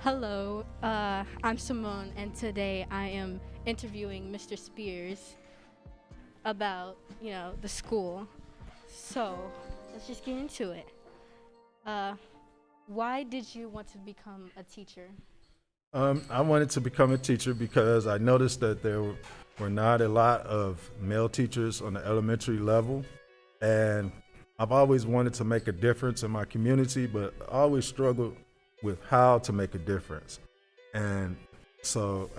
Hello, I'm Simone, and today I am interviewing Mr. Spears about, the school. So, let's just get into it. Uh, why did you want to become a teacher? I wanted to become a teacher because I noticed that there were not a lot of male teachers on the elementary level. And I've always wanted to make a difference in my community, but I always struggled with how to make a difference. And so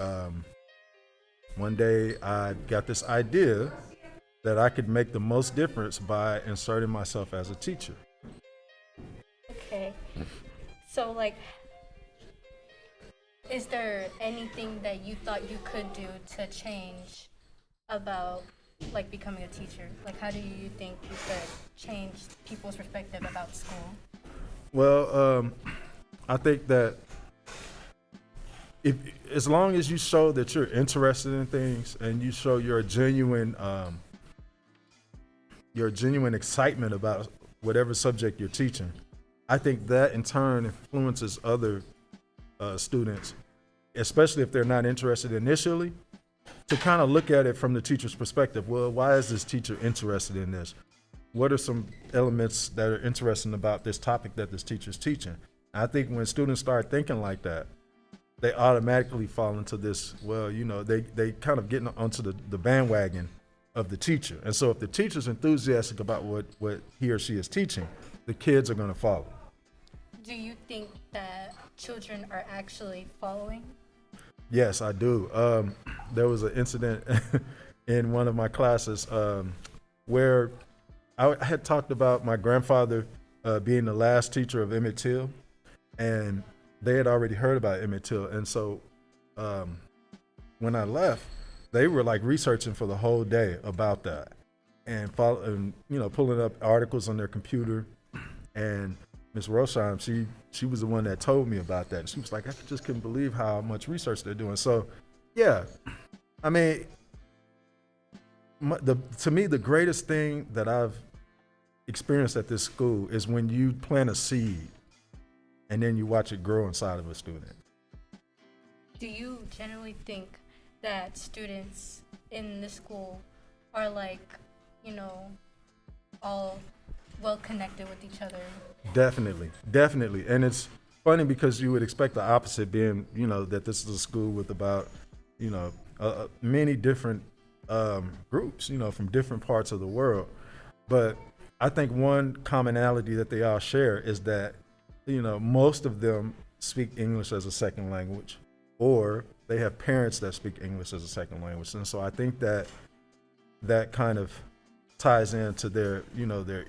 one day I got this idea that I could make the most difference by inserting myself as a teacher. Okay. So, is there anything that you thought you could do to change about, becoming a teacher? Like, how do you think you could change people's perspective about school? Well, I think that if as long as you show that you're interested in things and you show your genuine excitement about whatever subject you're teaching, I think that in turn influences other students, especially if they're not interested initially, to kind of look at it from the teacher's perspective. Well, why is this teacher interested in this? What are some elements that are interesting about this topic that this teacher's teaching? I think when students start thinking like that, they automatically fall into this, well, they kind of get onto the bandwagon of the teacher. And so if the teacher's enthusiastic about what he or she is teaching, the kids are going to follow. Do you think that children are actually following? Yes, I do. There was an incident in one of my classes where I had talked about my grandfather being the last teacher of Emmett Till, and they had already heard about Emmett Till. And so when I left, they were like researching for the whole day about that and pulling up articles on their computer. And Miss Rosheim, she was the one that told me about that. She was like, I just couldn't believe how much research they're doing. So, yeah, I mean, to me, the greatest thing that I've experienced at this school is when you plant a seed and then you watch it grow inside of a student. Do you generally think that students in the school are you know, all well connected with each other? Definitely, definitely. And it's funny because you would expect the opposite, being, that this is a school with about, many different groups, from different parts of the world. But I think one commonality that they all share is that, most of them speak English as a second language, or they have parents that speak English as a second language. And so I think that kind of ties into their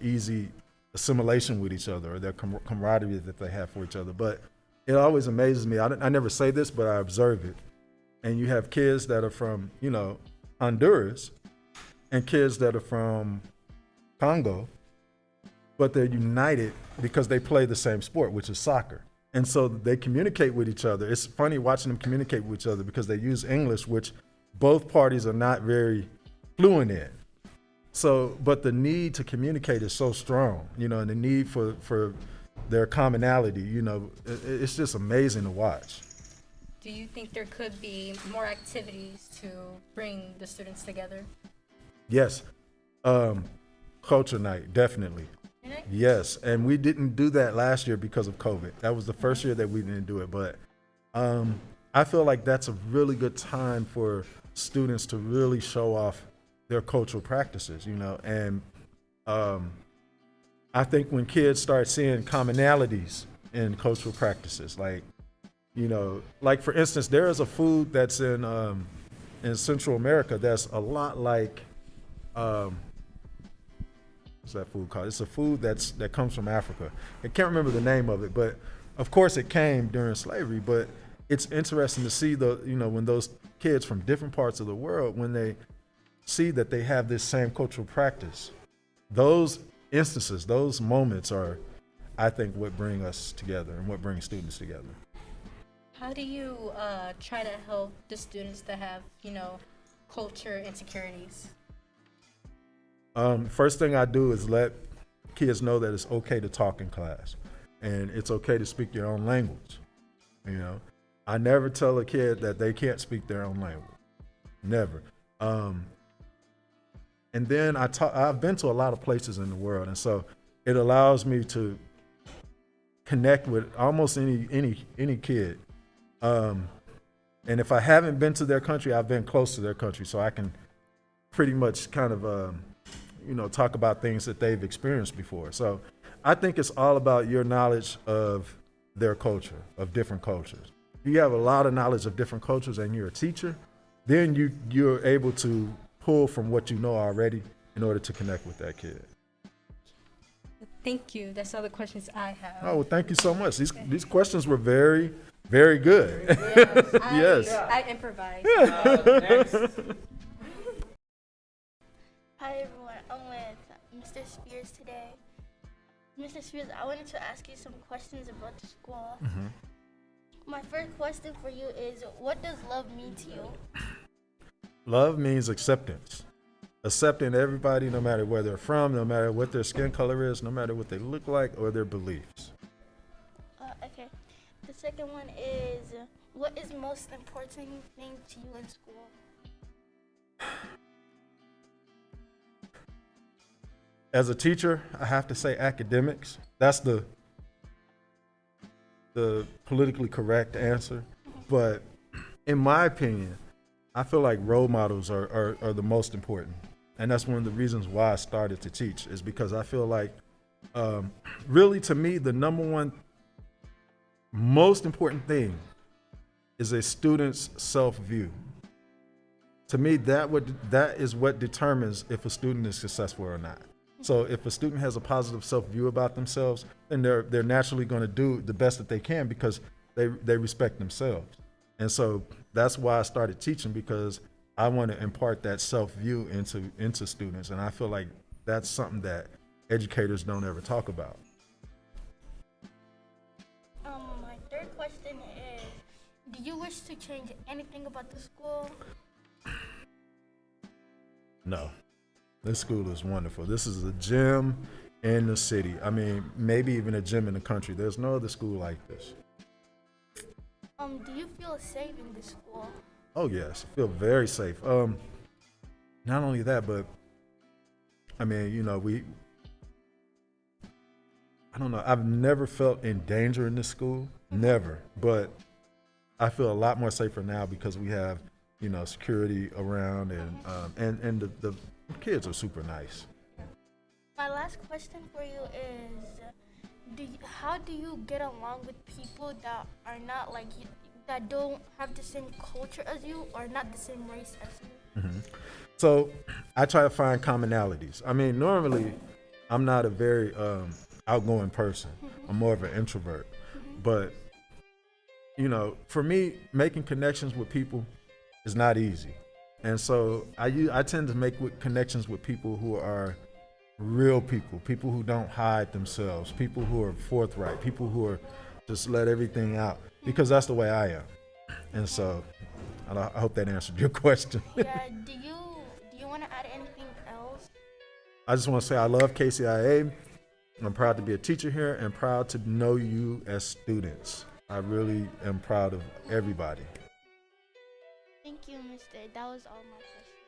easy assimilation with each other, or their camaraderie that they have for each other. But it always amazes me. I never say this, but I observe it. And you have kids that are from, Honduras, and kids that are from Congo, but they're united because they play the same sport, which is soccer. And so they communicate with each other. It's funny watching them communicate with each other because they use English, which both parties are not very fluent in. So, but the need to communicate is so strong, and the need for their commonality, it's just amazing to watch. Do you think there could be more activities to bring the students together? Yes, culture night, definitely. Really? Yes, and we didn't do that last year because of COVID. That was the first year that we didn't do it, but I feel like that's a really good time for students to really show off their cultural practices, and I think when kids start seeing commonalities in cultural practices, like for instance, there is a food that's in Central America that's a lot like what's that food called? It's a food that comes from Africa. I can't remember the name of it, but of course it came during slavery. But it's interesting to see when those kids from different parts of the world, when they see that they have this same cultural practice, those instances, those moments are, I think, what bring us together and what brings students together. How do you try to help the students that have, culture insecurities? First thing I do is let kids know that it's okay to talk in class and it's okay to speak your own language. You know, I never tell a kid that they can't speak their own language. Never. And then I've been to a lot of places in the world, and so it allows me to connect with almost any kid. And if I haven't been to their country, I've been close to their country, so I can pretty much kind of talk about things that they've experienced before. So I think it's all about your knowledge of their culture, of different cultures. If you have a lot of knowledge of different cultures and you're a teacher, then you're able to pull from what you know already in order to connect with that kid. Thank you. That's all the questions I have. Oh, well, thank you so much. These questions were very, very good. Yes. I improvised. Hi everyone, I'm with Mr. Spears today. Mr. Spears, I wanted to ask you some questions about the school. Mm-hmm. My first question for you is, what does love mean to you? Love means acceptance. Accepting everybody, no matter where they're from, no matter what their skin color is, no matter what they look like or their beliefs. Okay. The second one is, what is the most important thing to you in school? As a teacher, I have to say academics. That's the politically correct answer. But in my opinion, I feel like role models are the most important. And that's one of the reasons why I started to teach, is because I feel like, really to me, the number one most important thing is a student's self-view. To me, that is what determines if a student is successful or not. So if a student has a positive self-view about themselves, then they're naturally going to do the best that they can because they respect themselves. And so that's why I started teaching, because I want to impart that self-view into students. And I feel like that's something that educators don't ever talk about. My third question is, do you wish to change anything about the school? No. This school is wonderful. This is a gem in the city. I mean, maybe even a gem in the country. There's no other school like this. Do you feel safe in this school? Oh yes, I feel very safe. Not only that, but I mean, I don't know. I've never felt in danger in this school, never. But I feel a lot more safer now because we have, security around, and the kids are super nice. My last question for you is, how do you get along with people that are not like you, that don't have the same culture as you or not the same race as you? Mm-hmm. So I try to find commonalities. I mean, normally I'm not a very outgoing person. I'm more of an introvert. But, for me, making connections with people is not easy. And so I tend to make connections with people who are real people who don't hide themselves, people who are forthright, people who are just let everything out, because that's the way I am. And so I hope that answered your question. Yeah, do you want to add anything else? I just want to say I love KCIA. I'm proud to be a teacher here and proud to know you as students. I really am proud of everybody. Thank you, Mr. That was all my questions.